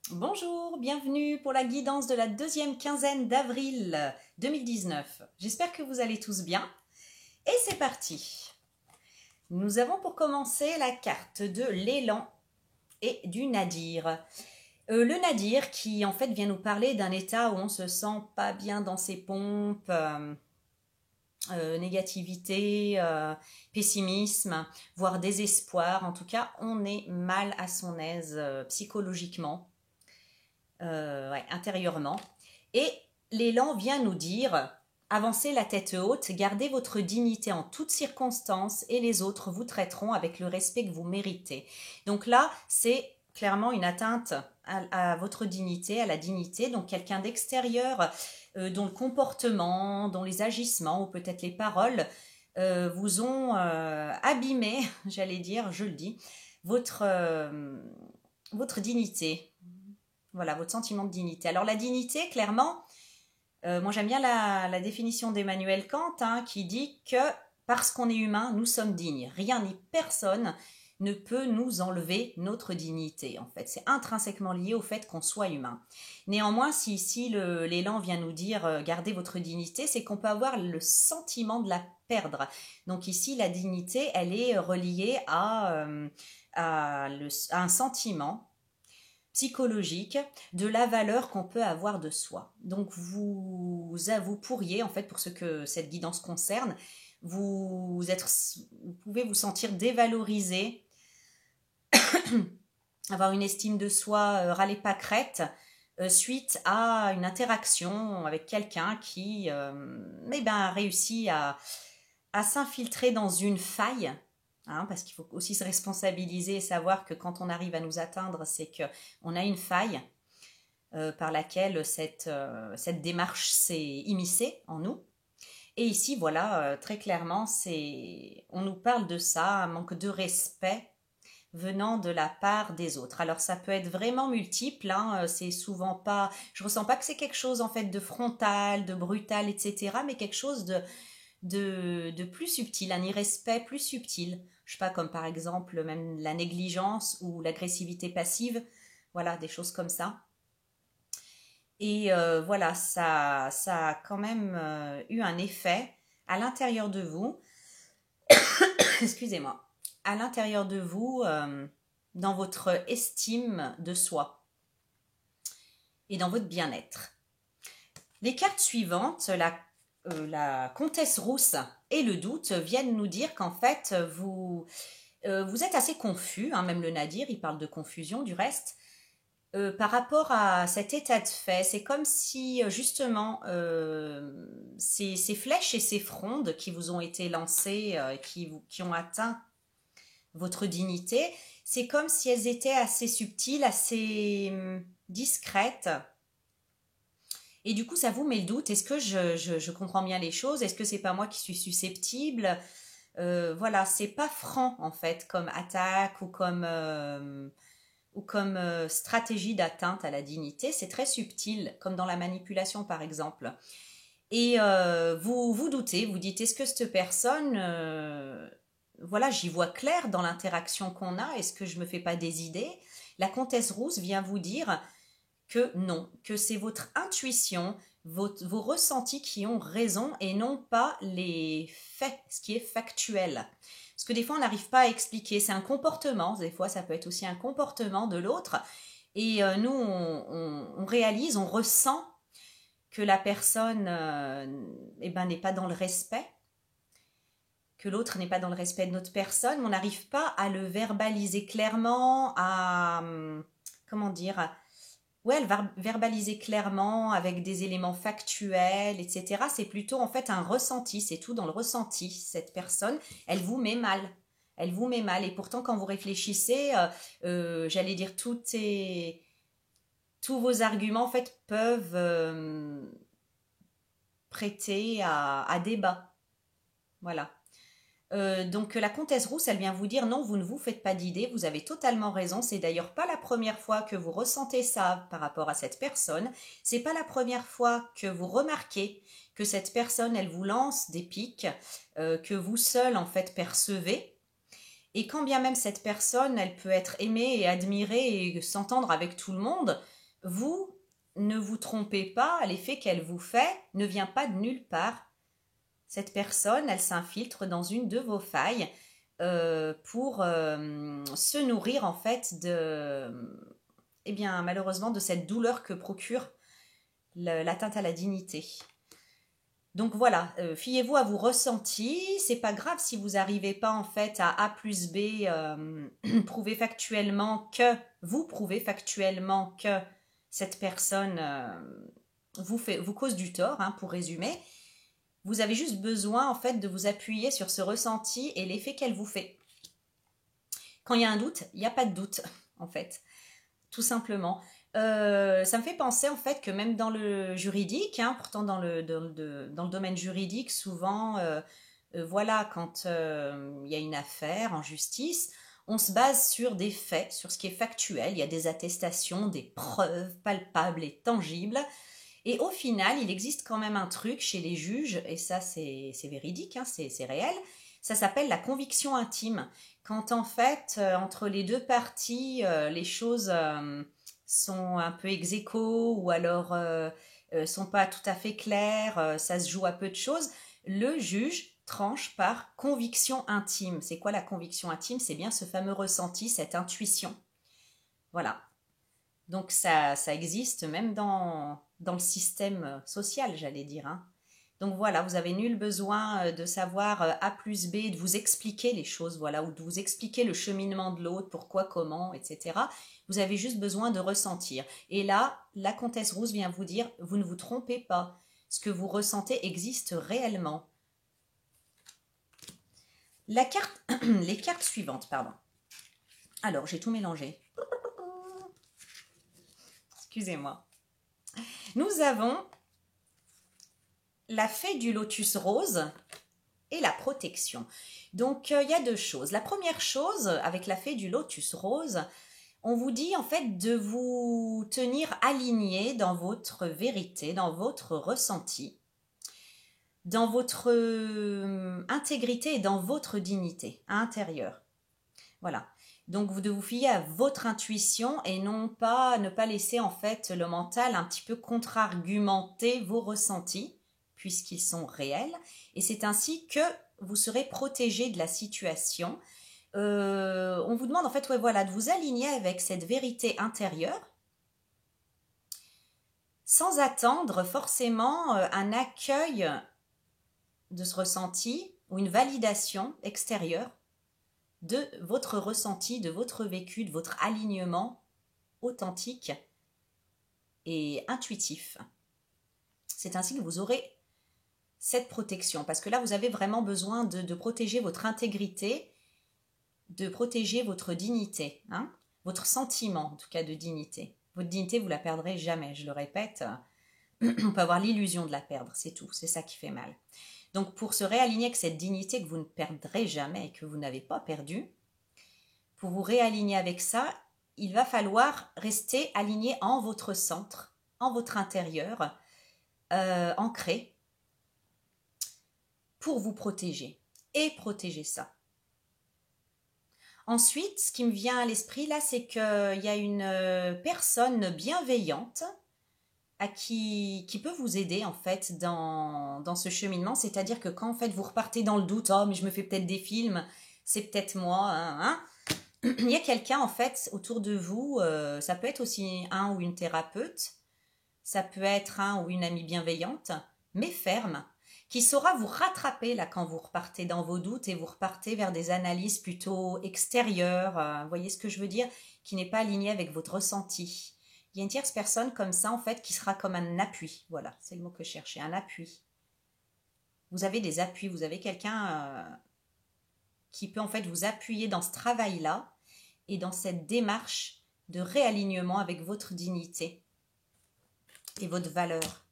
Bonjour, bienvenue pour la guidance de la deuxième quinzaine d'avril 2019. J'espère que vous allez tous bien. Et c'est parti. Nous avons pour commencer la carte de l'élan et du nadir. Le nadir qui en fait vient nous parler d'un état où on se sent pas bien dans ses pompes, négativité, pessimisme, voire désespoir. En tout cas, on est mal à son aise psychologiquement. Ouais, intérieurement. Et l'élan vient nous dire, avancez la tête haute, gardez votre dignité en toutes circonstances et les autres vous traiteront avec le respect que vous méritez. Donc là, c'est clairement une atteinte à votre dignité, à la dignité. Donc quelqu'un d'extérieur dont le comportement, dont les agissements ou peut-être les paroles vous ont abîmé, j'allais dire, je le dis, votre, votre dignité. Voilà, votre sentiment de dignité. Alors la dignité, clairement, moi j'aime bien la définition d'Emmanuel Kant qui dit que parce qu'on est humain, nous sommes dignes. Rien ni personne ne peut nous enlever notre dignité. En fait, c'est intrinsèquement lié au fait qu'on soit humain. Néanmoins, si ici l'élan vient nous dire gardez votre dignité, c'est qu'on peut avoir le sentiment de la perdre. Donc ici, la dignité, elle est reliée à un sentiment psychologique de la valeur qu'on peut avoir de soi. Donc vous pourriez, en fait, pour ce que cette guidance concerne, vous pouvez vous sentir dévalorisé, avoir une estime de soi râler pâquerette suite à une interaction avec quelqu'un qui a réussi à s'infiltrer dans une faille. Parce qu'il faut aussi se responsabiliser et savoir que quand on arrive à nous atteindre, c'est qu'on a une faille par laquelle cette démarche s'est immiscée en nous. Et ici, voilà, très clairement, on nous parle de ça, un manque de respect venant de la part des autres. Alors ça peut être vraiment multiple, c'est souvent pas, je ressens pas que c'est quelque chose en fait de frontal, de brutal, etc., mais quelque chose de plus subtil, un irrespect plus subtil. Je sais pas, comme par exemple même la négligence ou l'agressivité passive, voilà, des choses comme ça. Et voilà, ça a quand même eu un effet à l'intérieur de vous, excusez-moi, à l'intérieur de vous, dans votre estime de soi et dans votre bien-être. Les cartes suivantes, la comtesse rousse et le doute viennent nous dire qu'en fait, vous êtes assez confus, même le nadir, il parle de confusion du reste, par rapport à cet état de fait. C'est comme si, justement, ces flèches et ces frondes qui vous ont été lancées, qui ont atteint votre dignité, c'est comme si elles étaient assez subtiles, assez discrètes. Et du coup, ça vous met le doute. Est-ce que je comprends bien les choses? Est-ce que c'est pas moi qui suis susceptible? Voilà, c'est pas franc en fait comme attaque ou comme stratégie d'atteinte à la dignité. C'est très subtil, comme dans la manipulation par exemple. Et vous vous doutez, vous dites est-ce que cette personne, voilà, j'y vois clair dans l'interaction qu'on a. Est-ce que je me fais pas des idées? La comtesse rousse vient vous dire que non, que c'est votre intuition, vos ressentis qui ont raison et non pas les faits, ce qui est factuel. Parce que des fois, on n'arrive pas à expliquer. C'est un comportement, des fois, ça peut être aussi un comportement de l'autre. Et nous, on réalise, on ressent que la personne n'est pas dans le respect, que l'autre n'est pas dans le respect de notre personne, mais on n'arrive pas à le verbaliser clairement, comment dire, ouais, elle va verbaliser clairement avec des éléments factuels, etc. C'est plutôt en fait un ressenti, c'est tout dans le ressenti. Cette personne, elle vous met mal. Elle vous met mal. Et pourtant, quand vous réfléchissez, j'allais dire, tous vos arguments en fait peuvent prêter à débat. Voilà. Donc la comtesse rousse, elle vient vous dire non, vous ne vous faites pas d'idée, vous avez totalement raison. C'est d'ailleurs pas la première fois que vous ressentez ça par rapport à cette personne. C'est pas la première fois que vous remarquez que cette personne, elle vous lance des pics que vous seul en fait percevez. Et quand bien même cette personne, elle peut être aimée et admirée et s'entendre avec tout le monde, vous ne vous trompez pas, l'effet qu'elle vous fait ne vient pas de nulle part. Cette personne, elle s'infiltre dans une de vos failles pour se nourrir en fait eh bien, malheureusement, de cette douleur que procure l'atteinte à la dignité. Donc voilà, fiez-vous à vos ressentis. C'est pas grave si vous n'arrivez pas en fait à A plus B prouver factuellement que cette personne vous cause du tort, hein, pour résumer. Vous avez juste besoin en fait de vous appuyer sur ce ressenti et l'effet qu'elle vous fait. Quand il y a un doute, il n'y a pas de doute en fait, tout simplement. Ça me fait penser en fait que même dans le juridique, hein, pourtant dans le domaine juridique, souvent, voilà, quand il y a une affaire en justice, on se base sur des faits, sur ce qui est factuel, il y a des attestations, des preuves palpables et tangibles. Et au final, il existe quand même un truc chez les juges, et ça c'est véridique, hein, c'est réel, ça s'appelle la conviction intime. Quand en fait, entre les deux parties, les choses sont un peu ex aequo ou alors sont pas tout à fait claires, ça se joue à peu de choses, le juge tranche par conviction intime. C'est quoi la conviction intime? C'est bien ce fameux ressenti, cette intuition. Voilà. Donc ça existe même dans le système social, j'allais dire, hein. Donc voilà, vous avez nul besoin de savoir A plus B, de vous expliquer les choses, voilà, ou de vous expliquer le cheminement de l'autre, pourquoi, comment, etc. Vous avez juste besoin de ressentir. Et là, la comtesse Rousse vient vous dire, vous ne vous trompez pas. Ce que vous ressentez existe réellement. Les cartes suivantes, pardon. Alors, j'ai tout mélangé. Excusez-moi. Nous avons la fée du lotus rose et la protection. Donc, il y a deux choses. La première chose, avec la fée du lotus rose, on vous dit en fait de vous tenir aligné dans votre vérité, dans votre ressenti, dans votre intégrité et dans votre dignité intérieure. Voilà. Donc, de vous fier à votre intuition et non pas ne pas laisser en fait le mental un petit peu contre-argumenter vos ressentis puisqu'ils sont réels. Et c'est ainsi que vous serez protégé de la situation. On vous demande en fait, ouais, voilà, de vous aligner avec cette vérité intérieure sans attendre forcément un accueil de ce ressenti ou une validation extérieure de votre ressenti, de votre vécu, de votre alignement authentique et intuitif. C'est ainsi que vous aurez cette protection, parce que là, vous avez vraiment besoin de protéger votre intégrité, de protéger votre dignité, hein, votre sentiment, en tout cas, de dignité. Votre dignité, vous ne la perdrez jamais, je le répète. On peut avoir l'illusion de la perdre, c'est tout, c'est ça qui fait mal. Donc, pour se réaligner avec cette dignité que vous ne perdrez jamais et que vous n'avez pas perdue, pour vous réaligner avec ça, il va falloir rester aligné en votre centre, en votre intérieur, ancré, pour vous protéger et protéger ça. Ensuite, ce qui me vient à l'esprit là, c'est qu'il y a une personne bienveillante qui peut vous aider en fait dans ce cheminement, c'est-à-dire que quand en fait vous repartez dans le doute, oh mais je me fais peut-être des films, c'est peut-être moi, hein, il y a quelqu'un en fait autour de vous, ça peut être aussi un ou une thérapeute, ça peut être un ou une amie bienveillante, mais ferme, qui saura vous rattraper là quand vous repartez dans vos doutes et vous repartez vers des analyses plutôt extérieures, vous voyez ce que je veux dire, qui n'est pas aligné avec votre ressenti. Il y a une tierce personne comme ça, en fait, qui sera comme un appui. Voilà, c'est le mot que je cherchais, un appui. Vous avez des appuis, vous avez quelqu'un qui peut en fait vous appuyer dans ce travail-là et dans cette démarche de réalignement avec votre dignité et votre valeur.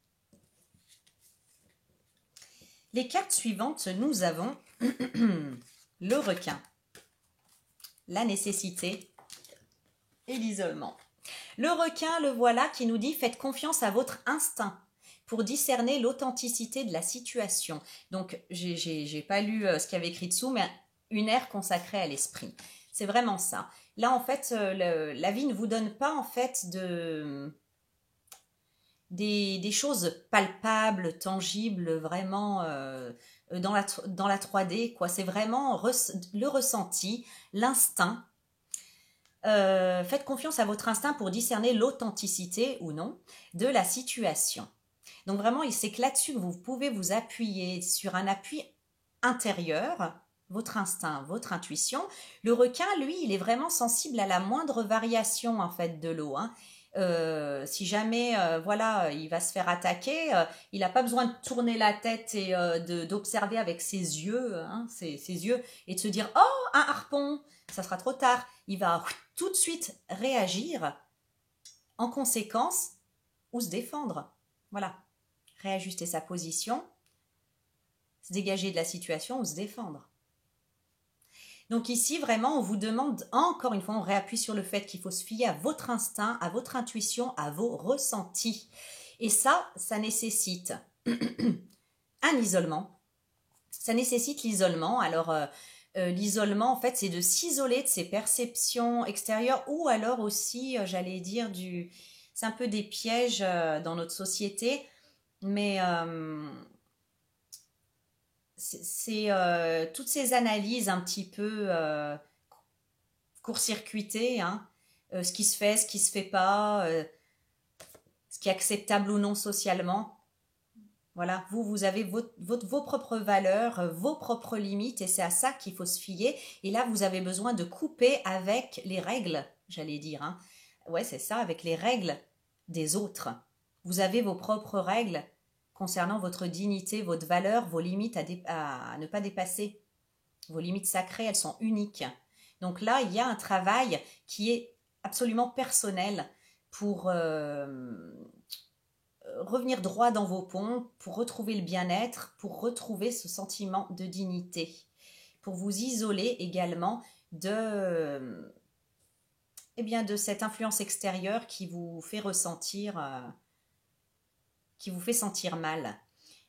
Les cartes suivantes, nous avons le requin, la nécessité et l'isolement. Le requin, le voilà, qui nous dit « Faites confiance à votre instinct pour discerner l'authenticité de la situation. » Donc, j'ai pas lu ce qu'il y avait écrit dessous, mais une ère consacrée à l'esprit. C'est vraiment ça. Là, en fait, la vie ne vous donne pas, en fait, des choses palpables, tangibles, vraiment dans la 3D, quoi. C'est vraiment le ressenti, l'instinct. Faites confiance à votre instinct pour discerner l'authenticité ou non de la situation. Donc vraiment, c'est que là-dessus que vous pouvez vous appuyer sur un appui intérieur, votre instinct, votre intuition. Le requin, lui, il est vraiment sensible à la moindre variation en fait de l'eau. Hein. Si jamais voilà, il va se faire attaquer, il n'a pas besoin de tourner la tête et d'observer avec ses yeux, hein, ses yeux, et de se dire oh un harpon, ça sera trop tard. Il va tout de suite réagir en conséquence ou se défendre. Voilà, réajuster sa position, se dégager de la situation ou se défendre. Donc ici, vraiment, on vous demande, encore une fois, on réappuie sur le fait qu'il faut se fier à votre instinct, à votre intuition, à vos ressentis. Et ça nécessite un isolement. Ça nécessite l'isolement. Alors, l'isolement, en fait, c'est de s'isoler de ses perceptions extérieures ou alors aussi, j'allais dire, c'est un peu des pièges dans notre société, mais c'est toutes ces analyses un petit peu court-circuitées, hein, ce qui se fait, ce qui se fait pas, ce qui est acceptable ou non socialement. Voilà, vous avez vos propres valeurs, vos propres limites et c'est à ça qu'il faut se fier. Et là, vous avez besoin de couper avec les règles, j'allais dire. Hein. Ouais, c'est ça, avec les règles des autres. Vous avez vos propres règles concernant votre dignité, votre valeur, vos limites à ne pas dépasser. Vos limites sacrées, elles sont uniques. Donc là, il y a un travail qui est absolument personnel pour revenir droit dans vos ponts, pour retrouver le bien-être, pour retrouver ce sentiment de dignité, pour vous isoler également de cette influence extérieure qui vous fait ressentir, qui vous fait sentir mal.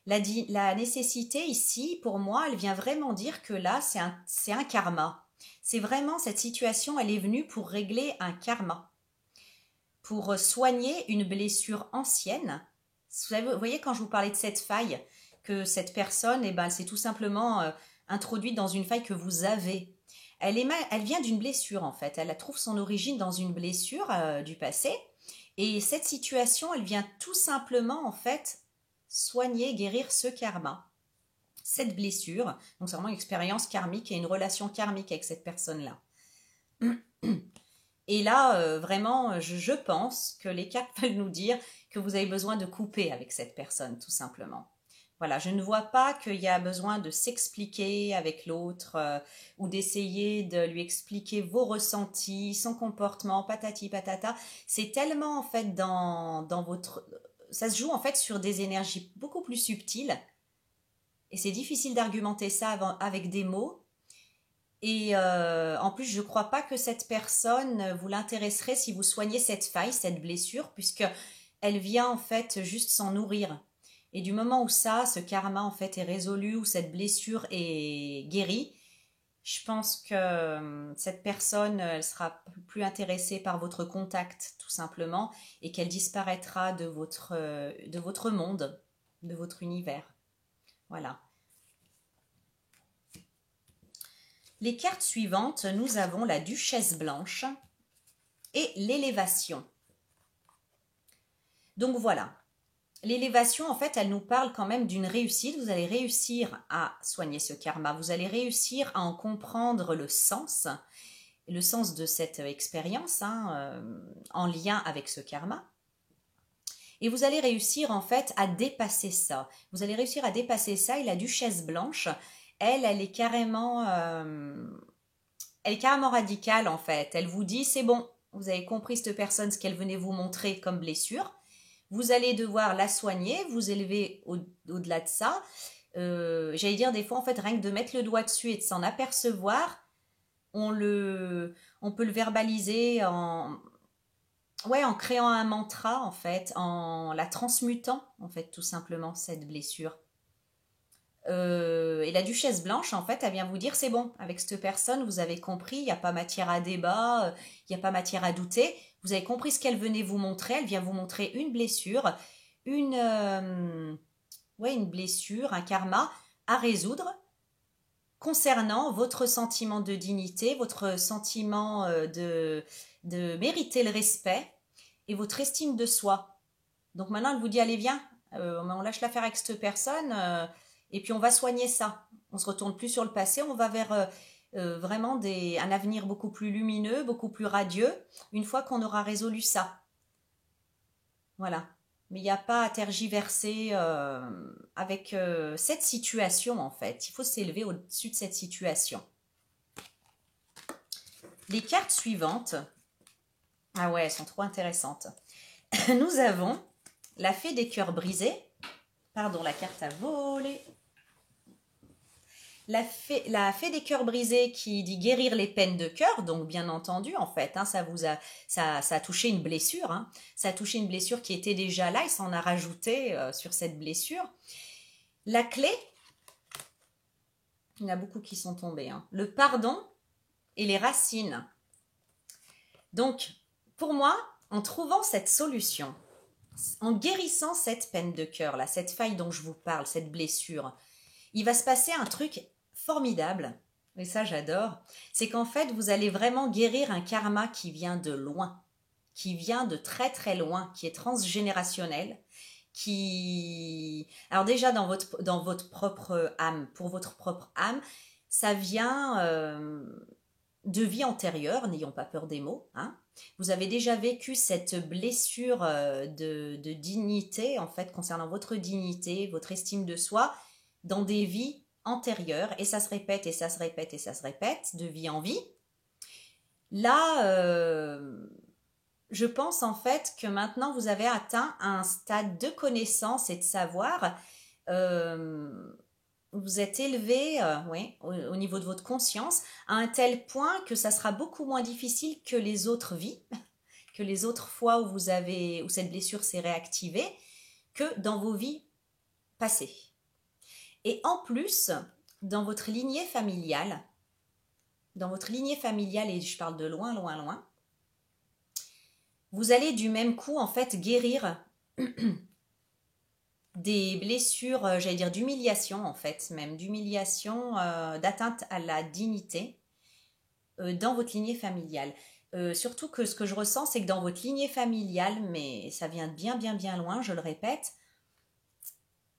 La nécessité ici, pour moi, elle vient vraiment dire que là, c'est un karma. C'est vraiment cette situation, elle est venue pour régler un karma, pour soigner une blessure ancienne. Vous voyez, quand je vous parlais de cette faille, que cette personne, eh ben, elle s'est tout simplement introduite dans une faille que vous avez. Elle vient d'une blessure, en fait. Elle trouve son origine dans une blessure du passé. Et cette situation, elle vient tout simplement, en fait, soigner, guérir ce karma. Cette blessure, donc c'est vraiment une expérience karmique et une relation karmique avec cette personne-là. Et là, vraiment, je pense que les cartes veulent nous dire que vous avez besoin de couper avec cette personne, tout simplement. Voilà, je ne vois pas qu'il y a besoin de s'expliquer avec l'autre ou d'essayer de lui expliquer vos ressentis, son comportement, patati patata. C'est tellement en fait dans votre... Ça se joue en fait sur des énergies beaucoup plus subtiles et c'est difficile d'argumenter ça avec des mots. Et en plus, je ne crois pas que cette personne vous l'intéresserait si vous soignez cette faille, cette blessure, puisque elle vient en fait juste s'en nourrir. Et du moment où ce karma en fait est résolu, où cette blessure est guérie, je pense que cette personne, elle sera plus intéressée par votre contact, tout simplement, et qu'elle disparaîtra de votre monde, de votre univers. Voilà. Les cartes suivantes, nous avons la Duchesse Blanche et l'élévation. Donc voilà, l'élévation, en fait, elle nous parle quand même d'une réussite. Vous allez réussir à soigner ce karma, vous allez réussir à en comprendre le sens de cette expérience en lien avec ce karma. Et vous allez réussir en fait à dépasser ça. Vous allez réussir à dépasser ça et la Duchesse Blanche, elle est carrément radicale en fait. Elle vous dit c'est bon, vous avez compris cette personne, ce qu'elle venait vous montrer comme blessure. Vous allez devoir la soigner, vous élever au-delà de ça. J'allais dire des fois en fait rien que de mettre le doigt dessus et de s'en apercevoir, on peut le verbaliser en créant un mantra en fait, en la transmutant en fait tout simplement cette blessure. Et la duchesse blanche, en fait, elle vient vous dire, c'est bon, avec cette personne, vous avez compris, il n'y a pas matière à débat, il n'y a pas matière à douter. Vous avez compris ce qu'elle venait vous montrer. Elle vient vous montrer une blessure, une, ouais, une blessure, un karma à résoudre concernant votre sentiment de dignité, votre sentiment de mériter le respect et votre estime de soi. Donc maintenant, elle vous dit, allez, viens, on lâche l'affaire avec cette personne et puis on va soigner ça. On se retourne plus sur le passé, on va vers vraiment un avenir beaucoup plus lumineux, beaucoup plus radieux, une fois qu'on aura résolu ça. Voilà. Mais il n'y a pas à tergiverser avec cette situation, en fait. Il faut s'élever au-dessus de cette situation. Les cartes suivantes, ah ouais, elles sont trop intéressantes. Nous avons la fée des cœurs brisés. Pardon, la carte a volé. La fée des cœurs brisés qui dit guérir les peines de cœur, donc bien entendu, en fait, hein, ça a touché une blessure. Hein. Ça a touché une blessure qui était déjà là, il s'en a rajouté sur cette blessure. La clé, il y en a beaucoup qui sont tombés, hein, le pardon et les racines. Donc, pour moi, en trouvant cette solution, en guérissant cette peine de cœur, là, cette faille dont je vous parle, cette blessure, il va se passer un truc formidable, et ça j'adore, c'est qu'en fait vous allez vraiment guérir un karma qui vient de loin, qui vient de très très loin, qui est transgénérationnel, alors déjà dans votre propre âme, pour votre propre âme, ça vient de vie antérieure, n'ayons pas peur des mots, hein. Vous avez déjà vécu cette blessure de dignité, en fait, concernant votre dignité, votre estime de soi, dans des vies antérieures, et ça se répète, et ça se répète, et ça se répète, de vie en vie. Là, je pense en fait que maintenant vous avez atteint un stade de connaissance et de savoir. Vous êtes élevé oui, au niveau de votre conscience à un tel point que ça sera beaucoup moins difficile que les autres vies, que les autres fois où cette blessure s'est réactivée, que dans vos vies passées. Et en plus, dans votre lignée familiale, et je parle de loin, loin, loin, vous allez du même coup, en fait, guérir des blessures, j'allais dire d'humiliation, en fait, même d'humiliation, d'atteinte à la dignité dans votre lignée familiale. Surtout que ce que je ressens, c'est que dans votre lignée familiale, mais ça vient de bien, bien, bien loin, je le répète,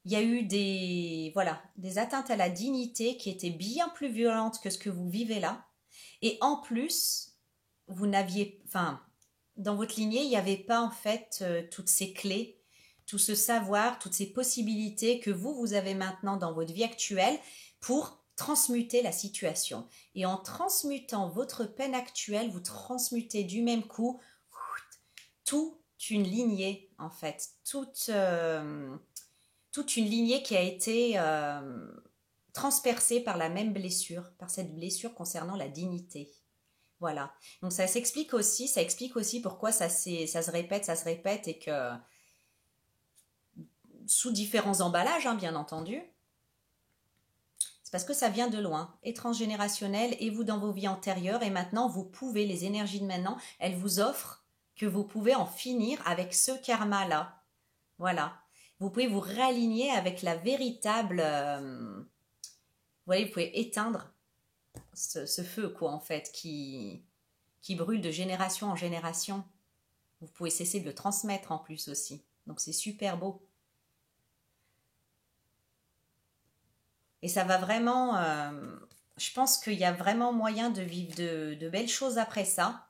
il y a eu des atteintes à la dignité qui étaient bien plus violentes que ce que vous vivez là. Et en plus, dans votre lignée, il n'y avait pas en fait toutes ces clés, tout ce savoir, toutes ces possibilités que vous avez maintenant dans votre vie actuelle pour transmuter la situation. Et en transmutant votre peine actuelle, vous transmutez du même coup toute une lignée en fait, toute une lignée qui a été transpercée par la même blessure, par cette blessure concernant la dignité. Voilà. Donc ça explique aussi pourquoi ça se répète et que sous différents emballages, hein, bien entendu, c'est parce que ça vient de loin, et transgénérationnel, et vous dans vos vies antérieures, et maintenant vous pouvez, les énergies de maintenant, elles vous offrent que vous pouvez en finir avec ce karma-là. Voilà. Vous pouvez vous réaligner avec la véritable... vous voyez, vous pouvez éteindre ce feu, quoi, en fait, qui brûle de génération en génération. Vous pouvez cesser de le transmettre en plus aussi. Donc c'est super beau. Et ça va vraiment... je pense qu'il y a vraiment moyen de vivre de belles choses après ça,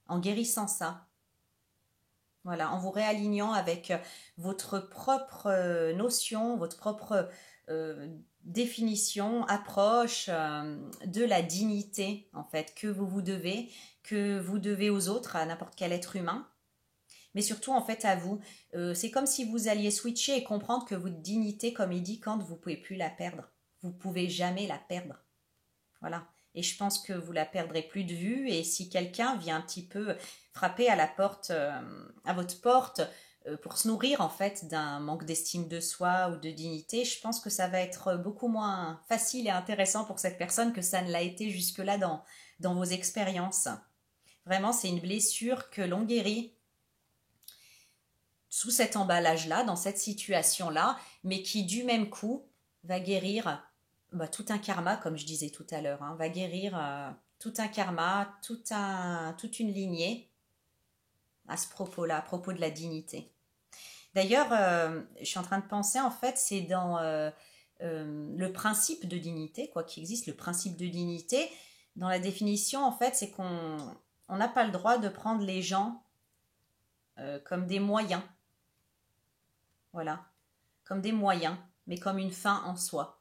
en guérissant ça. Voilà, en vous réalignant avec votre propre notion, votre propre définition, approche de la dignité, en fait, que vous devez aux autres, à n'importe quel être humain, mais surtout, en fait, à vous. C'est comme si vous alliez switcher et comprendre que votre dignité, comme il dit Kant, vous ne pouvez plus la perdre. Vous ne pouvez jamais la perdre. Voilà. Et je pense que vous la perdrez plus de vue. Et si quelqu'un vient un petit peu frapper à la porte, à votre porte, pour se nourrir en fait d'un manque d'estime de soi ou de dignité, je pense que ça va être beaucoup moins facile et intéressant pour cette personne que ça ne l'a été jusque-là dans vos expériences. Vraiment, c'est une blessure que l'on guérit sous cet emballage-là, dans cette situation-là, mais qui du même coup va guérir tout un karma, comme je disais tout à l'heure, hein, va guérir tout un karma, toute une lignée à ce propos-là, à propos de la dignité. D'ailleurs, je suis en train de penser, en fait, c'est dans le principe de dignité, quoi qu'il existe, le principe de dignité, dans la définition, en fait, c'est qu'on n'a pas le droit de prendre les gens comme des moyens. Voilà, comme des moyens, mais comme une fin en soi.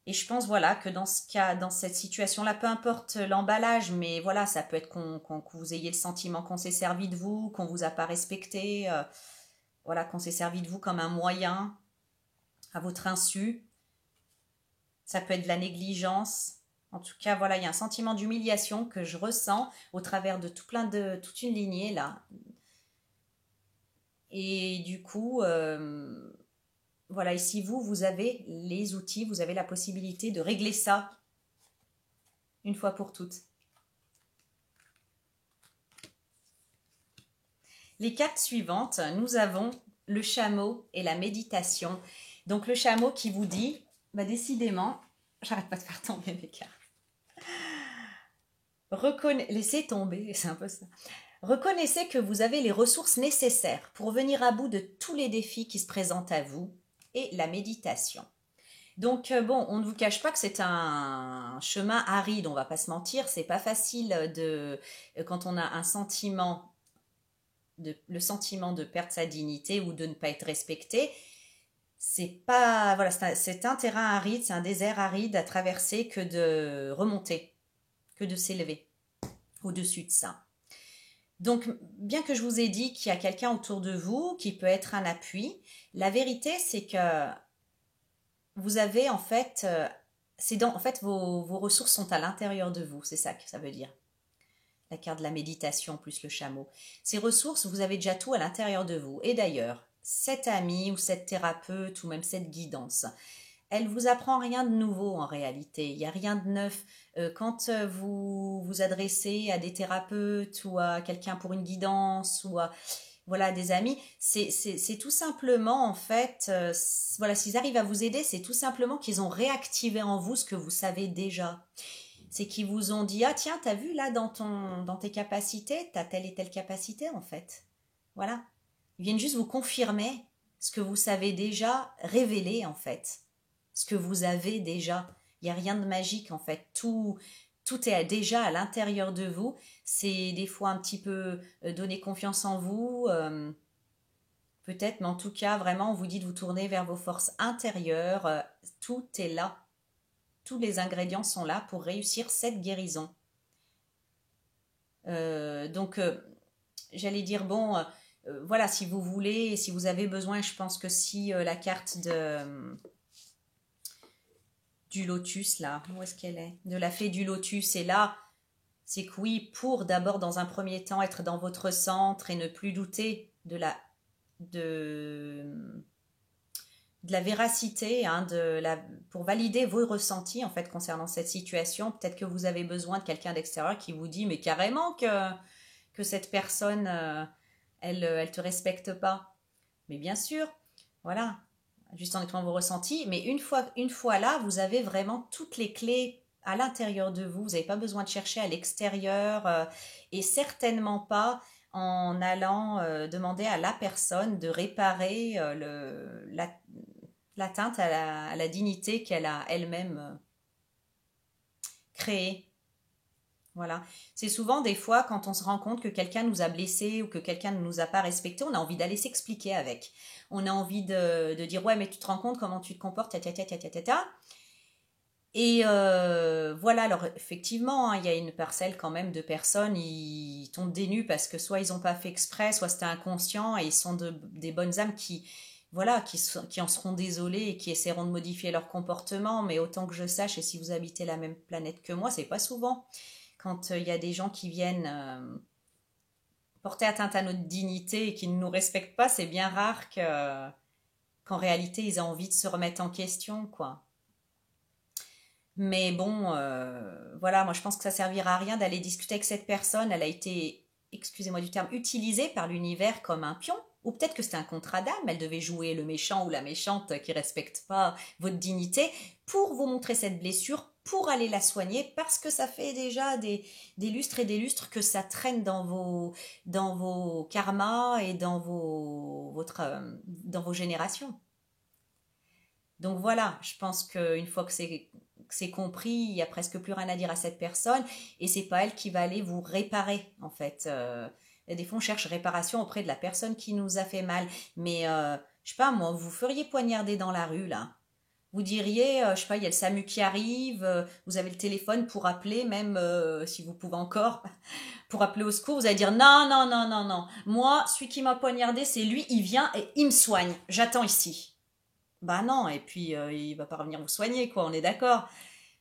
Et je pense, voilà, que dans ce cas, dans cette situation-là, peu importe l'emballage, mais voilà, ça peut être que vous ayez le sentiment qu'on s'est servi de vous, qu'on vous a pas respecté, voilà, qu'on s'est servi de vous comme un moyen à votre insu. Ça peut être de la négligence. En tout cas, voilà, il y a un sentiment d'humiliation que je ressens au travers de toute une lignée là. Et du coup, voilà, ici vous avez les outils, vous avez la possibilité de régler ça une fois pour toutes. Les cartes suivantes, nous avons le chameau et la méditation. Donc le chameau qui vous dit, décidément, j'arrête pas de faire tomber mes cartes. Laissez tomber, c'est un peu ça. Reconnaissez que vous avez les ressources nécessaires pour venir à bout de tous les défis qui se présentent à vous et la méditation. Donc bon, on ne vous cache pas que c'est un chemin aride, on va pas se mentir, c'est pas facile quand on a un sentiment le sentiment de perdre sa dignité ou de ne pas être respecté. C'est pas voilà, c'est un terrain aride, c'est un désert aride à traverser que de remonter, que de s'élever au-dessus de ça. Donc, bien que je vous ai dit qu'il y a quelqu'un autour de vous qui peut être un appui, la vérité, c'est que vous avez en fait, vos ressources sont à l'intérieur de vous, c'est ça que ça veut dire. La carte de la méditation plus le chameau. Ces ressources, vous avez déjà tout à l'intérieur de vous. Et d'ailleurs, cette amie ou cette thérapeute ou même cette guidance, elle vous apprend rien de nouveau en réalité. Il n'y a rien de neuf. Quand vous vous adressez à des thérapeutes ou à quelqu'un pour une guidance ou à voilà, des amis, c'est tout simplement en fait, voilà, s'ils arrivent à vous aider, c'est tout simplement qu'ils ont réactivé en vous ce que vous savez déjà. C'est qu'ils vous ont dit, ah tiens, t'as vu là dans tes capacités, t'as telle et telle capacité en fait. Voilà. Ils viennent juste vous confirmer ce que vous savez déjà, révéler en fait. Ce que vous avez déjà. Il n'y a rien de magique en fait. Tout est déjà à l'intérieur de vous. C'est des fois un petit peu donner confiance en vous, peut-être, mais en tout cas, vraiment, on vous dit de vous tourner vers vos forces intérieures. Tout est là. Tous les ingrédients sont là pour réussir cette guérison. Donc, j'allais dire, bon, voilà, si vous voulez, si vous avez besoin, je pense que si la carte du lotus, là, où est-ce qu'elle est? De la fée du lotus est là, c'est que oui, pour d'abord, dans un premier temps, être dans votre centre et ne plus douter de la véracité, hein, pour valider vos ressentis en fait concernant cette situation. Peut-être que vous avez besoin de quelqu'un d'extérieur qui vous dit mais carrément que cette personne elle te respecte pas. Mais bien sûr, voilà, juste en étant vos ressentis. Mais une fois là, vous avez vraiment toutes les clés à l'intérieur de vous. Vous n'avez pas besoin de chercher à l'extérieur et certainement pas en allant demander à la personne de réparer l'atteinte à la dignité qu'elle a elle-même créée. Voilà. C'est souvent des fois quand on se rend compte que quelqu'un nous a blessés ou que quelqu'un ne nous a pas respectés, on a envie d'aller s'expliquer avec. On a envie de dire ouais mais tu te rends compte comment tu te comportes, ta. Et voilà, alors effectivement, hein, il y a une parcelle quand même de personnes, ils tombent des nues parce que soit ils n'ont pas fait exprès, soit c'était inconscient et ils sont des bonnes âmes voilà, qui en seront désolées et qui essaieront de modifier leur comportement. Mais autant que je sache, et si vous habitez la même planète que moi, c'est pas souvent. Quand il y a des gens qui viennent porter atteinte à notre dignité et qui ne nous respectent pas, c'est bien rare qu'en réalité, ils aient envie de se remettre en question, quoi. Mais bon, voilà, moi je pense que ça servira à rien d'aller discuter avec cette personne. Elle a été, excusez-moi du terme, utilisée par l'univers comme un pion. Ou peut-être que c'était un contrat d'âme, elle devait jouer le méchant ou la méchante qui respecte pas votre dignité pour vous montrer cette blessure, pour aller la soigner, parce que ça fait déjà des lustres et des lustres que ça traîne dans vos karmas et dans vos générations. Donc voilà, je pense qu'une fois que c'est compris, il n'y a presque plus rien à dire à cette personne et c'est pas elle qui va aller vous réparer en fait. Des fois on cherche réparation auprès de la personne qui nous a fait mal, mais je sais pas moi, vous feriez poignarder dans la rue là. Vous diriez, je sais pas, il y a le SAMU qui arrive, vous avez le téléphone pour appeler, même si vous pouvez encore, pour appeler au secours, vous allez dire non, non, non, non, non. Moi, celui qui m'a poignardé, c'est lui, il vient et il me soigne. J'attends ici. Bah non, et puis il va pas revenir vous soigner, quoi, on est d'accord.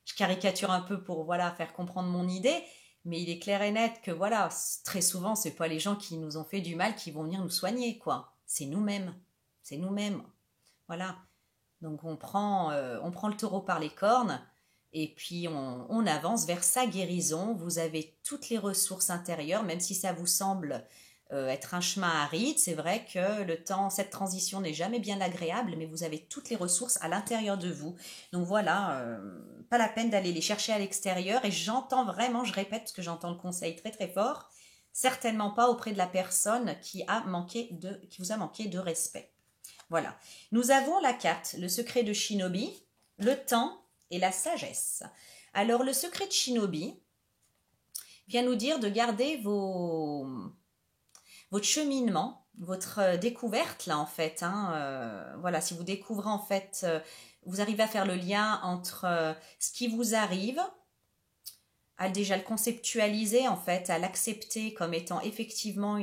Je caricature un peu pour voilà faire comprendre mon idée, mais il est clair et net que voilà, très souvent, c'est pas les gens qui nous ont fait du mal qui vont venir nous soigner, quoi. C'est nous-mêmes. C'est nous-mêmes. Voilà. Donc on prend le taureau par les cornes et puis on avance vers sa guérison. Vous avez toutes les ressources intérieures, même si ça vous semble être un chemin aride. C'est vrai que le temps, cette transition n'est jamais bien agréable, mais vous avez toutes les ressources à l'intérieur de vous. Donc voilà, pas la peine d'aller les chercher à l'extérieur. Et j'entends vraiment, je répète, parce que j'entends le conseil très très fort, certainement pas auprès de la personne qui vous a manqué de respect. Voilà. Nous avons la carte, le secret de Shinobi, le temps et la sagesse. Alors, le secret de Shinobi vient nous dire de garder votre cheminement, votre découverte, là, en fait. Voilà, si vous découvrez, en fait, vous arrivez à faire le lien entre ce qui vous arrive, à déjà le conceptualiser, en fait, à l'accepter comme étant effectivement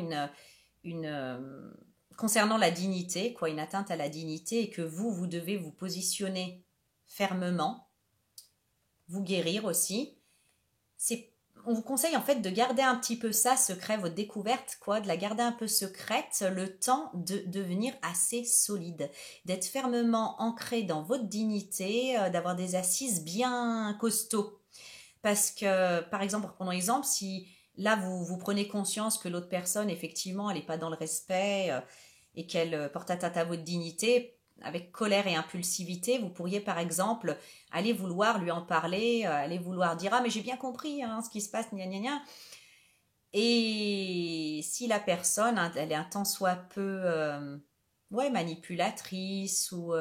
concernant la dignité, quoi, une atteinte à la dignité, et que vous devez vous positionner fermement, vous guérir aussi. On vous conseille en fait de garder un petit peu ça secret, votre découverte, quoi, de la garder un peu secrète, le temps de devenir assez solide, d'être fermement ancré dans votre dignité, d'avoir des assises bien costauds. Parce que, par exemple, prenons l'exemple, si là vous prenez conscience que l'autre personne, effectivement, elle n'est pas dans le respect et qu'elle porte atteinte à votre dignité, avec colère et impulsivité, vous pourriez par exemple aller vouloir lui en parler, aller vouloir dire ah mais j'ai bien compris ce qui se passe, gna gna gna. Et si la personne, elle est un tant soit peu manipulatrice ou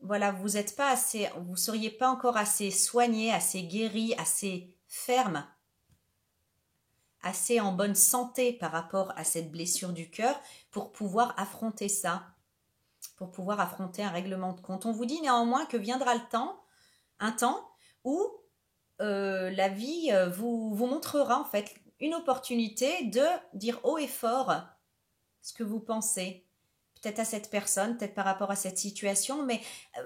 voilà, vous seriez pas encore assez soigné, assez guéri, assez ferme, assez en bonne santé par rapport à cette blessure du cœur pour pouvoir affronter ça, pour pouvoir affronter un règlement de compte. On vous dit néanmoins que viendra un temps où la vie vous montrera en fait une opportunité de dire haut et fort ce que vous pensez. Peut-être à cette personne, peut-être par rapport à cette situation, mais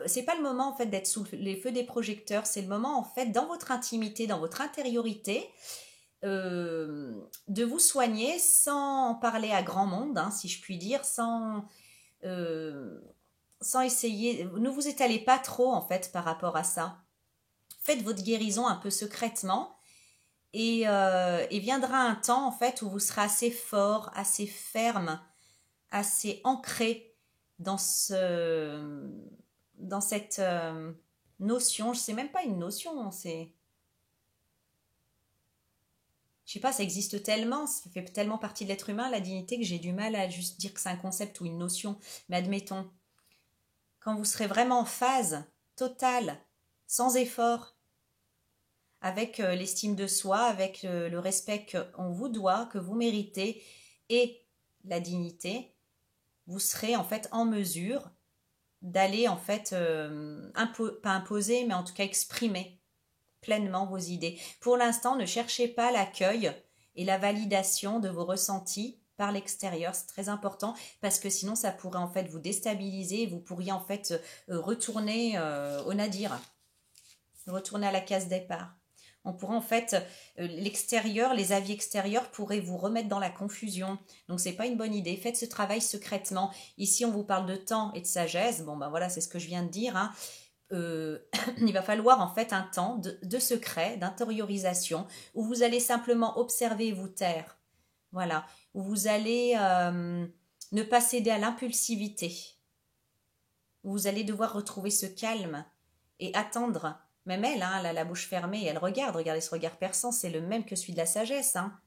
c'est pas le moment en fait d'être sous les feux des projecteurs, c'est le moment en fait dans votre intimité, dans votre intériorité, de vous soigner sans parler à grand monde, si je puis dire, sans essayer, ne vous étalez pas trop en fait par rapport à ça. Faites votre guérison un peu secrètement et viendra un temps en fait où vous serez assez fort, assez ferme, assez ancré dans cette notion. Je sais même pas une notion, je sais pas, ça existe tellement, ça fait tellement partie de l'être humain, la dignité, que j'ai du mal à juste dire que c'est un concept ou une notion. Mais admettons, quand vous serez vraiment en phase totale, sans effort, avec l'estime de soi, avec le respect qu'on vous doit, que vous méritez, et la dignité, vous serez en fait en mesure d'aller en fait, pas imposer, mais en tout cas exprimer pleinement vos idées. Pour l'instant, ne cherchez pas l'accueil et la validation de vos ressentis par l'extérieur, c'est très important parce que sinon ça pourrait en fait vous déstabiliser et vous pourriez en fait retourner au nadir, retourner à la case départ. On pourrait en fait, l'extérieur, les avis extérieurs pourraient vous remettre dans la confusion. Donc c'est pas une bonne idée. Faites ce travail secrètement. Ici, on vous parle de temps et de sagesse. Bon ben voilà, c'est ce que je viens de dire, hein. Il va falloir en fait un temps de secret, d'intériorisation, où vous allez simplement observer et vous taire. Voilà, où vous allez ne pas céder à l'impulsivité, où vous allez devoir retrouver ce calme et attendre. Même elle, hein, elle a la bouche fermée, elle regarde, regardez ce regard perçant, c'est le même que celui de la sagesse. Hein.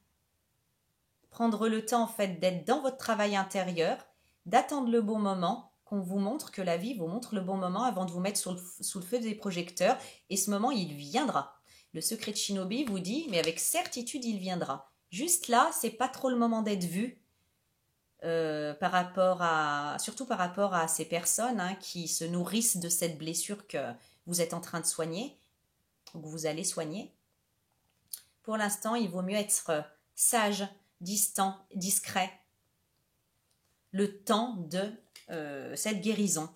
Prendre le temps en fait d'être dans votre travail intérieur, d'attendre le bon moment, qu'on vous montre, que la vie vous montre le bon moment avant de vous mettre sous le feu des projecteurs, et ce moment il viendra. Le secret de Shinobi vous dit, mais avec certitude il viendra. Juste là, c'est pas trop le moment d'être vu, surtout par rapport à ces personnes, hein, qui se nourrissent de cette blessure que vous êtes en train de soigner, ou que vous allez soigner. Pour l'instant, il vaut mieux être sage, distant, discret, le temps de cette guérison.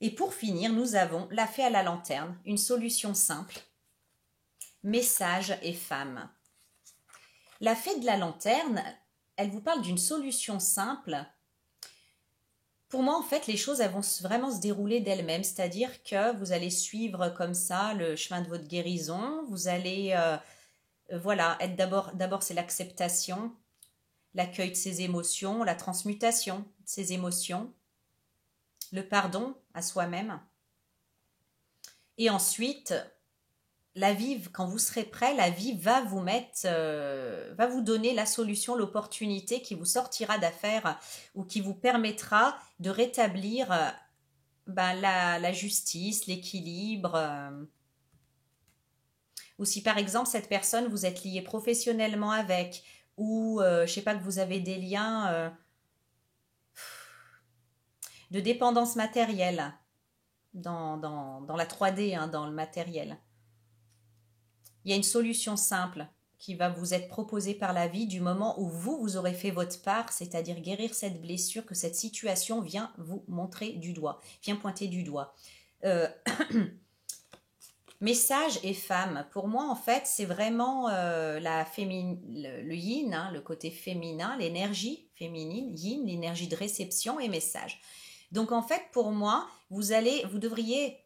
Et pour finir, nous avons la fée à la lanterne, une solution simple, message et femme. La fée de la lanterne, elle vous parle d'une solution simple. Pour moi, en fait, les choses elles vont vraiment se dérouler d'elles-mêmes, c'est-à-dire que vous allez suivre comme ça le chemin de votre guérison, vous allez, voilà, être d'abord c'est l'acceptation, l'accueil de ses émotions, la transmutation de ses émotions, le pardon à soi-même. Et ensuite, la vie, quand vous serez prêt, la vie va vous va vous donner la solution, l'opportunité qui vous sortira d'affaire ou qui vous permettra de rétablir la justice, l'équilibre. Ou si par exemple cette personne vous êtes lié professionnellement avec, ou je sais pas, que vous avez des liens de dépendance matérielle dans la 3D, hein, dans le matériel. Il y a une solution simple qui va vous être proposée par la vie du moment où vous aurez fait votre part, c'est-à-dire guérir cette blessure que cette situation vient vous montrer du doigt, vient pointer du doigt. Message et femme, pour moi en fait c'est vraiment le yin, hein, le côté féminin, l'énergie féminine, yin, l'énergie de réception et message. Donc en fait pour moi vous devriez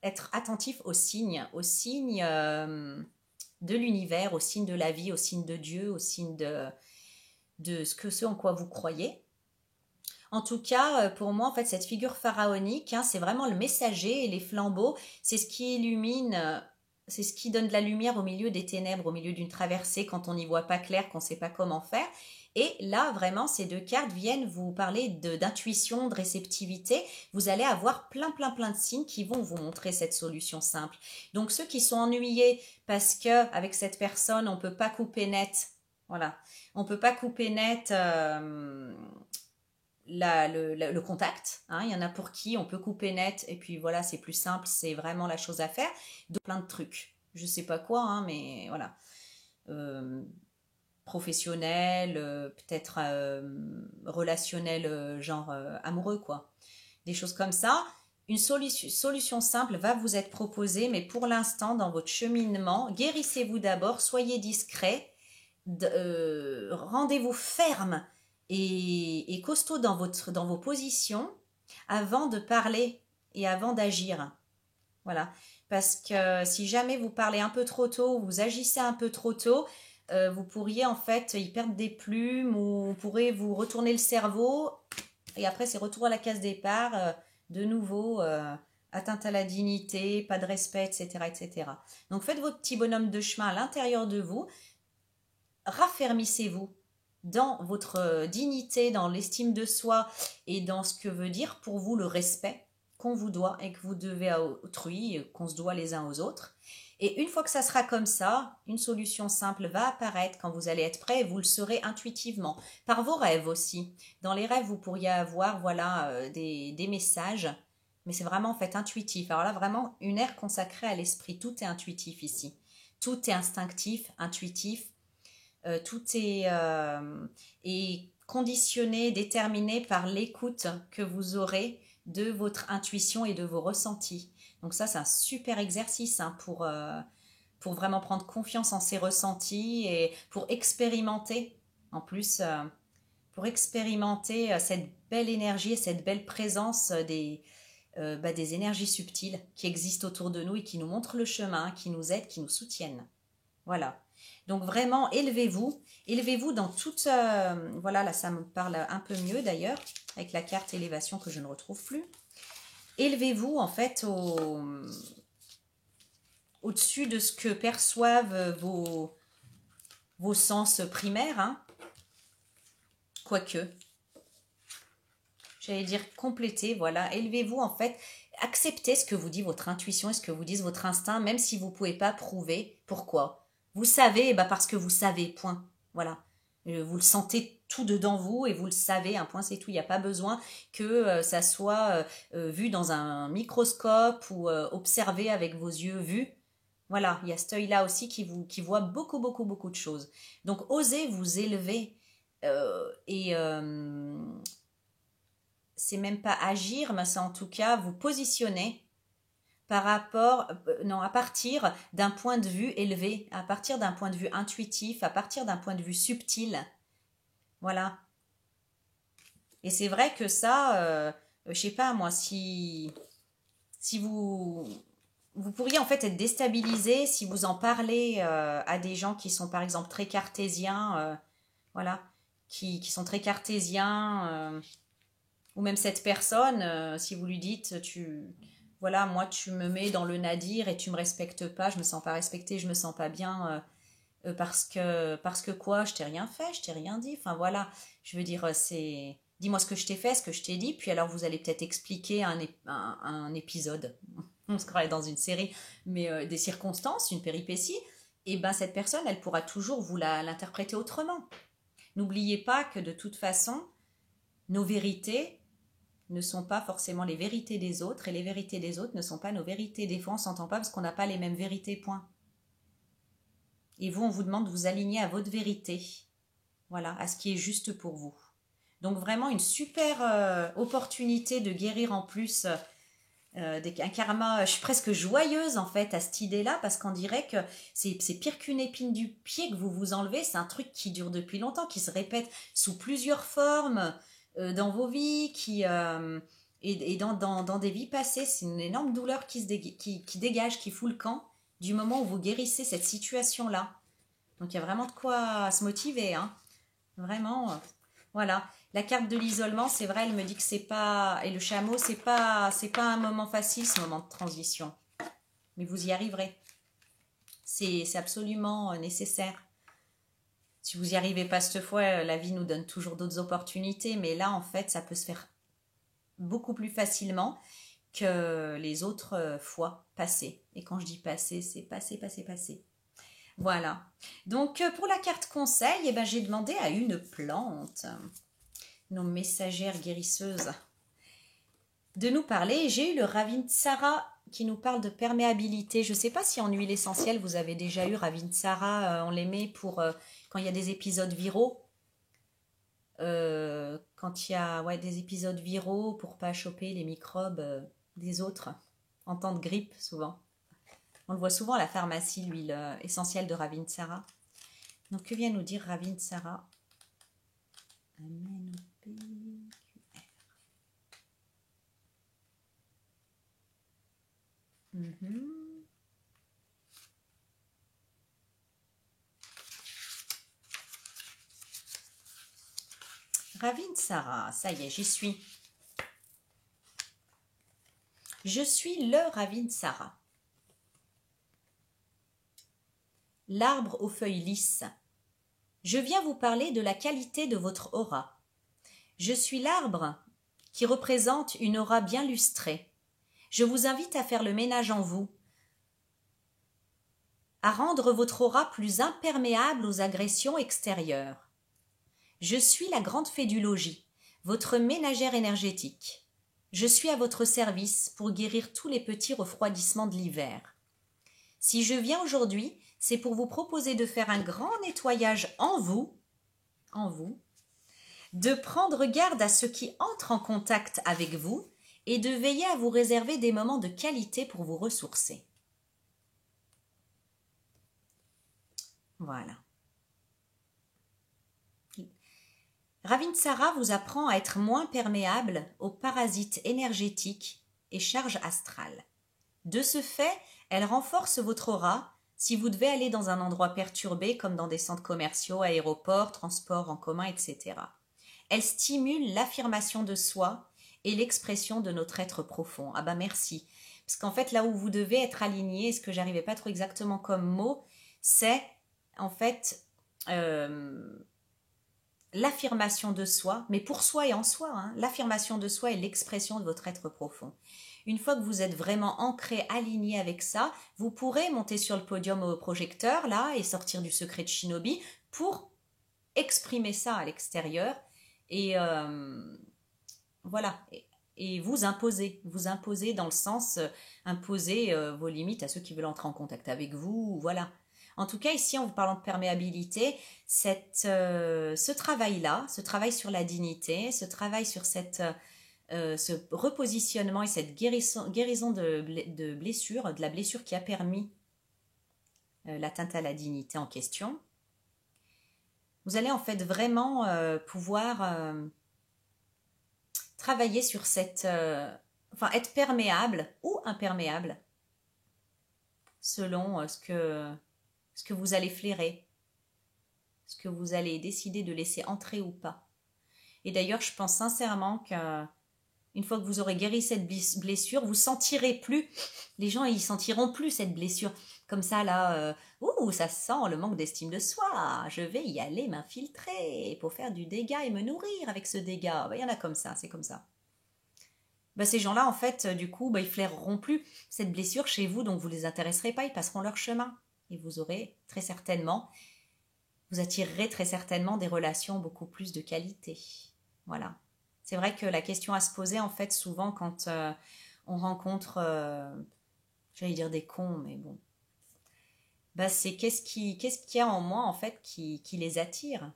être attentif aux signes de l'univers, aux signes de la vie, aux signes de Dieu, aux signes de ce en quoi vous croyez. En tout cas, pour moi, en fait, cette figure pharaonique, hein, c'est vraiment le messager et les flambeaux. C'est ce qui illumine, c'est ce qui donne de la lumière au milieu des ténèbres, au milieu d'une traversée, quand on n'y voit pas clair, qu'on ne sait pas comment faire. Et là, vraiment, ces deux cartes viennent vous parler d'intuition, de réceptivité. Vous allez avoir plein de signes qui vont vous montrer cette solution simple. Donc, ceux qui sont ennuyés parce que avec cette personne, on ne peut pas couper net, voilà, on ne peut pas couper net le contact, hein. Il y en a pour qui on peut couper net et puis voilà, c'est plus simple, c'est vraiment la chose à faire. Donc, plein de trucs, je sais pas quoi, hein, mais voilà. Professionnel, peut-être relationnel, genre amoureux, quoi. Des choses comme ça. Une solution simple va vous être proposée, mais pour l'instant, dans votre cheminement, guérissez-vous d'abord, soyez discret, rendez-vous ferme et costaud dans vos positions avant de parler et avant d'agir. Voilà. Parce que si jamais vous parlez un peu trop tôt, vous agissez un peu trop tôt, vous pourriez en fait y perdre des plumes ou vous pourrez vous retourner le cerveau et après c'est retour à la case départ, de nouveau atteinte à la dignité, pas de respect, etc., etc. Donc faites votre petit bonhomme de chemin à l'intérieur de vous, raffermissez-vous dans votre dignité, dans l'estime de soi et dans ce que veut dire pour vous le respect qu'on vous doit et que vous devez à autrui, qu'on se doit les uns aux autres. Et une fois que ça sera comme ça, une solution simple va apparaître quand vous allez être prêt et vous le saurez intuitivement. Par vos rêves aussi. Dans les rêves, vous pourriez avoir voilà, des messages, mais c'est vraiment en fait intuitif. Alors là, vraiment, une ère consacrée à l'esprit. Tout est intuitif ici. Tout est instinctif, intuitif. Tout est conditionné, déterminé par l'écoute que vous aurez de votre intuition et de vos ressentis. Donc ça, c'est un super exercice hein, pour vraiment prendre confiance en ses ressentis et pour expérimenter, en plus, pour expérimenter cette belle énergie et cette belle présence des énergies subtiles qui existent autour de nous et qui nous montrent le chemin, qui nous aident, qui nous soutiennent. Voilà. Donc vraiment, élevez-vous dans toute... voilà, là, ça me parle un peu mieux d'ailleurs, avec la carte élévation que je ne retrouve plus. Élevez-vous en fait au-dessus de ce que perçoivent vos sens primaires, hein. Quoique, j'allais dire compléter, voilà, élevez-vous en fait, acceptez ce que vous dit votre intuition et ce que vous dit votre instinct, même si vous ne pouvez pas prouver pourquoi. Vous savez, parce que vous savez, point, voilà. Vous le sentez tout dedans vous et vous le savez, un point c'est tout, il n'y a pas besoin que ça soit vu dans un microscope ou observé avec vos yeux vus. Voilà, il y a cet œil-là aussi qui voit beaucoup, beaucoup, beaucoup de choses. Donc, osez vous élever c'est même pas agir, mais c'est en tout cas vous positionner par rapport, non, à partir d'un point de vue élevé, à partir d'un point de vue intuitif, à partir d'un point de vue subtil. Voilà. Et c'est vrai que ça, je sais pas moi, si vous pourriez en fait être déstabilisé si vous en parlez à des gens qui sont par exemple très cartésiens, voilà, qui sont très cartésiens, ou même cette personne, si vous lui dites, voilà, moi tu me mets dans le nadir et tu me respectes pas, je me sens pas respectée, je me sens pas bien, parce que quoi, je t'ai rien fait, je t'ai rien dit, enfin voilà, je veux dire, c'est... Dis-moi ce que je t'ai fait, ce que je t'ai dit, puis alors vous allez peut-être expliquer un épisode, on se croirait dans une série, mais des circonstances, une péripétie, et ben cette personne, elle pourra toujours vous l'interpréter autrement. N'oubliez pas que de toute façon, nos vérités ne sont pas forcément les vérités des autres, et les vérités des autres ne sont pas nos vérités. Des fois, on ne s'entend pas parce qu'on n'a pas les mêmes vérités, point. Et vous, on vous demande de vous aligner à votre vérité, voilà, à ce qui est juste pour vous. Donc vraiment une super opportunité de guérir en plus un karma. Je suis presque joyeuse en fait à cette idée-là parce qu'on dirait que c'est pire qu'une épine du pied que vous vous enlevez. C'est un truc qui dure depuis longtemps, qui se répète sous plusieurs formes dans vos vies, et dans des vies passées. C'est une énorme douleur qui dégage, qui fout le camp du moment où vous guérissez cette situation-là. Donc il y a vraiment de quoi se motiver, hein. Vraiment, voilà. La carte de l'isolement, c'est vrai, elle me dit que c'est pas... Et le chameau, c'est pas un moment facile, ce moment de transition. Mais vous y arriverez. C'est absolument nécessaire. Si vous n'y arrivez pas cette fois, la vie nous donne toujours d'autres opportunités. Mais là, en fait, ça peut se faire beaucoup plus facilement que les autres fois passées. Et quand je dis passé, c'est passé, passé, passé. Voilà. Donc, pour la carte conseil, eh ben, j'ai demandé à une plante, nos messagères guérisseuses, de nous parler. J'ai eu le Ravinsara qui nous parle de perméabilité. Je ne sais pas si en huile essentielle, vous avez déjà eu Ravinsara. On les met pour quand il y a des épisodes viraux. Quand il y a des épisodes viraux pour pas choper les microbes des autres, en temps de grippe souvent. On le voit souvent à la pharmacie, l'huile essentielle de Ravinsara. Donc, que vient nous dire Ravinsara? Ravinsara, ça y est, j'y suis. Je suis le Ravinsara. L'arbre aux feuilles lisses. Je viens vous parler de la qualité de votre aura. Je suis l'arbre qui représente une aura bien lustrée. Je vous invite à faire le ménage en vous, à rendre votre aura plus imperméable aux agressions extérieures. Je suis la grande fée du logis, votre ménagère énergétique. Je suis à votre service pour guérir tous les petits refroidissements de l'hiver. Si je viens aujourd'hui, c'est pour vous proposer de faire un grand nettoyage en vous, de prendre garde à ce qui entre en contact avec vous et de veiller à vous réserver des moments de qualité pour vous ressourcer. Voilà. Ravinsara vous apprend à être moins perméable aux parasites énergétiques et charges astrales. De ce fait, elle renforce votre aura si vous devez aller dans un endroit perturbé comme dans des centres commerciaux, aéroports, transports en commun, etc. Elle stimule l'affirmation de soi et l'expression de notre être profond. Ah bah merci. Parce qu'en fait, là où vous devez être aligné, ce que j'arrivais pas trop exactement comme mot, c'est en fait l'affirmation de soi, mais pour soi et en soi, hein, l'affirmation de soi et l'expression de votre être profond. Une fois que vous êtes vraiment ancré, aligné avec ça, vous pourrez monter sur le podium au projecteur, là, et sortir du secret de Shinobi pour exprimer ça à l'extérieur et voilà. Et vous imposer dans le sens imposer vos limites à ceux qui veulent entrer en contact avec vous, voilà. En tout cas, ici, en vous parlant de perméabilité, ce travail-là, ce travail sur la dignité, ce travail sur ce repositionnement et cette guérison de blessure, de la blessure qui a permis l'atteinte à la dignité en question, vous allez en fait vraiment pouvoir travailler sur être perméable ou imperméable selon ce que vous allez flairer, ce que vous allez décider de laisser entrer ou pas. Et d'ailleurs, je pense sincèrement qu'une fois que vous aurez guéri cette blessure, vous sentirez plus, les gens ils sentiront plus cette blessure. Comme ça là, ça sent le manque d'estime de soi, je vais y aller m'infiltrer pour faire du dégât et me nourrir avec ce dégât. Il y en a comme ça, c'est comme ça. Ces gens-là, en fait, du coup, ils flaireront plus cette blessure chez vous, donc vous ne les intéresserez pas, ils passeront leur chemin. Et vous aurez très certainement, vous attirerez très certainement des relations beaucoup plus de qualité. Voilà. C'est vrai que la question à se poser, en fait, souvent quand on rencontre, j'allais dire des cons, mais bon, c'est qu'est-ce qu'il y a en moi, en fait, qui les attire.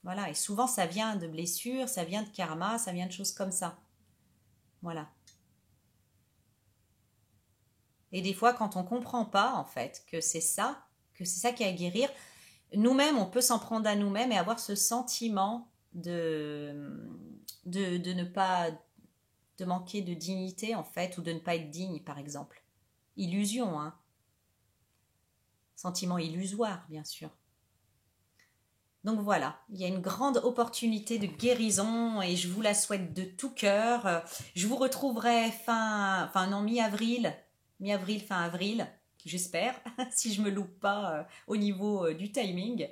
Voilà. Et souvent, ça vient de blessures, ça vient de karma, ça vient de choses comme ça. Voilà. Et des fois, quand on ne comprend pas, en fait, que c'est ça qui a à guérir, nous-mêmes, on peut s'en prendre à nous-mêmes et avoir ce sentiment de ne pas, de manquer de dignité, en fait, ou de ne pas être digne, par exemple. Illusion, hein. Sentiment illusoire, bien sûr. Donc voilà, il y a une grande opportunité de guérison et je vous la souhaite de tout cœur. Je vous retrouverai mi-avril, fin avril, j'espère, si je me loupe pas au niveau du timing.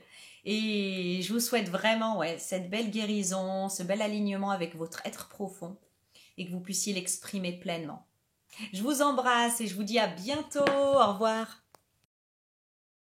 Et je vous souhaite vraiment cette belle guérison, ce bel alignement avec votre être profond et que vous puissiez l'exprimer pleinement. Je vous embrasse et je vous dis à bientôt. Au revoir.